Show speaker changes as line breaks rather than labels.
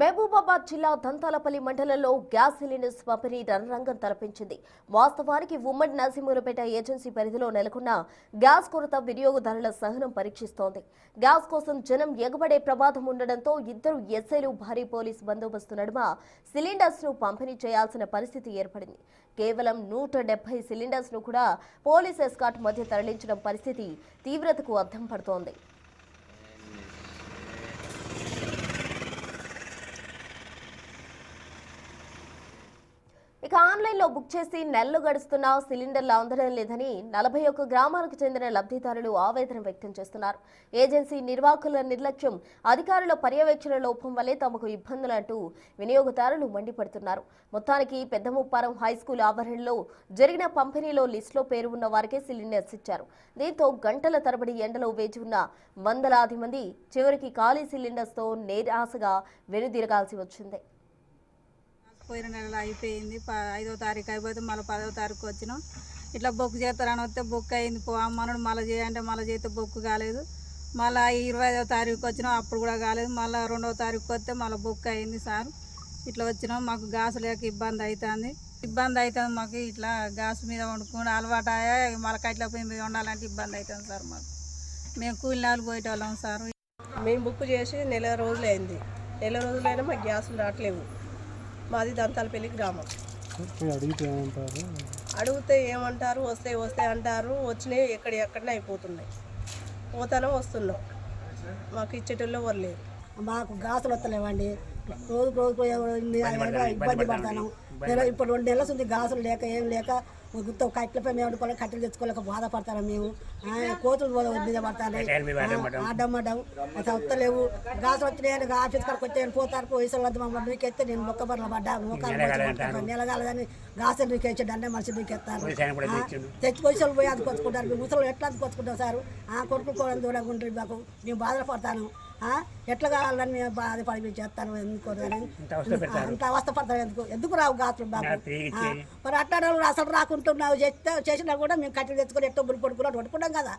మహబూబాబాద్ జిల్లా దంతాలపల్లి మండలంలో gas cylinders పంపిణీ రణరంగం తలపించింది. వాస్తవానికి ఉమ్మడి నరసింహులపేట ఏజెన్సీ పరిధిలో నెలకొన్న గ్యాస్ కొరత వినియోగదారుల సహనం పరీక్షిస్తోంది. గ్యాస్ కోసం జనం ఎగబడే ప్రమాదం ఉండడంతో ఇద్దరు ఎస్ఐలు భారీ పోలీసు బందోబస్తు నడుమ సిలిండర్స్ ను పంపిణీ చేయాల్సిన పరిస్థితి ఏర్పడింది. కేవలం 170 సిలిండర్స్ ను కూడా పోలీస్ ఎస్కాట్ మధ్య తరలించడం పరిస్థితి తీవ్రతకు అద్దం పడుతోంది. ఇక ఆన్లైన్లో బుక్ చేసి నెలలు గడుస్తున్నా సిలిండర్లు అందడం లేదని 41 గ్రామాలకు చెందిన లబ్ధిదారులు ఆవేదన వ్యక్తం చేస్తున్నారు. ఏజెన్సీ నిర్వాహకుల నిర్లక్ష్యం, అధికారుల పర్యవేక్షణ లోపం వల్లే తమకు ఇబ్బందులంటూ వినియోగదారులు మండిపడుతున్నారు. మొత్తానికి పెద్దముప్పారం హైస్కూల్ ఆవరణలో జరిగిన పంపిణీలో లిస్టులో పేరు ఉన్న వారికే సిలిండర్స్ ఇచ్చారు. దీంతో గంటల తరబడి ఎండలో వేచి ఉన్న వందలాది మంది చివరికి ఖాళీ సిలిండర్స్తో నిరాశగా వెనుదిరగాల్సి వచ్చింది.
పోయిన నెల అయిపోయింది. 5వ తారీఖు అయిపోతే మళ్ళీ 10వ తారీఖు వచ్చినాం. ఇట్లా బొక్కు చేస్తారని వస్తే బొక్కు అయింది. అమ్మనుడు మళ్ళీ చేయంటే మళ్ళీ చేస్తే బొక్కు కాలేదు. మళ్ళీ 25వ తారీఖు వచ్చినాం, అప్పుడు కూడా కాలేదు. మళ్ళీ 2వ తారీఖు వస్తే మళ్ళీ బొక్కు అయింది. సార్ ఇట్లా వచ్చినాం, మాకు గ్యాస్ లేక ఇబ్బంది అవుతుంది. మాకు ఇట్లా గ్యాస్ మీద వండుకుని అలవాటు అయ్యా మళ్ళీ కట్ల పొయ్యి మీద వండాలంటే ఇబ్బంది అవుతుంది సార్. మాకు మేము కూలినాలు పోయేటోళ్ళం సార్.
మేము బుక్ చేసి నెల రోజులైంది. నెల రోజులైనా మాకు గ్యాసులు రావట్లేవు. మాది దంతాలపల్లి గ్రామం. అడిగితే ఏమంటారు, వస్తే అంటారు. వచ్చినాయి ఎక్కడనే అయిపోతున్నాయి. పోతానో వస్తున్నాం, మాకు ఇచ్చేటోళ్ళు ఎవరు లేరు.
మాకు గ్యాసులు వస్తలేవండి. రోజు ఇబ్బంది పడతాను. ఇప్పుడు 2 నెలలు ఉంది గ్యాసులు లేక ఏం లేక గుర్తు కట్టెలపై మేము వండుకోవాలి, కట్టెలు తెచ్చుకోలేక బాధపడతాను. మేము కోతులు మీద పడతాను, అడ్డం అసలు వస్తలేవు. గ్యాసులు వచ్చినాయని ఆఫీస్ కాడికి వచ్చాయని పోతారు. వయసులో వద్ద మమ్మల్ని నీకెత్తే నేను మొక్కబర్లు పడ్డా నెలగాలని గ్యాస్ నీకేసి దండే మనిషి నీకెత్తాను. తెచ్చి వయసులు పోయి అది కొట్టుకుంటారు. ముసలు ఎట్లా అది కొట్టుకుంటాం సార్. కొట్టుకోవడం దూరంగా ఉంటుంది. మాకు నేను బాధపడతాను. ఎట్లా కావాలని మేము బాధపడి చేస్తాను. ఎందుకు అంత అవస్థపడతాను. ఎందుకు రావు గాతులు బాబు. మరి అట్లా అసలు రాకుంటున్నావు చేసినా కూడా మేము కట్టెలు తెచ్చుకొని ఎట్టో బుల్ పడుకున్నాడు వండుకున్నాం కదా.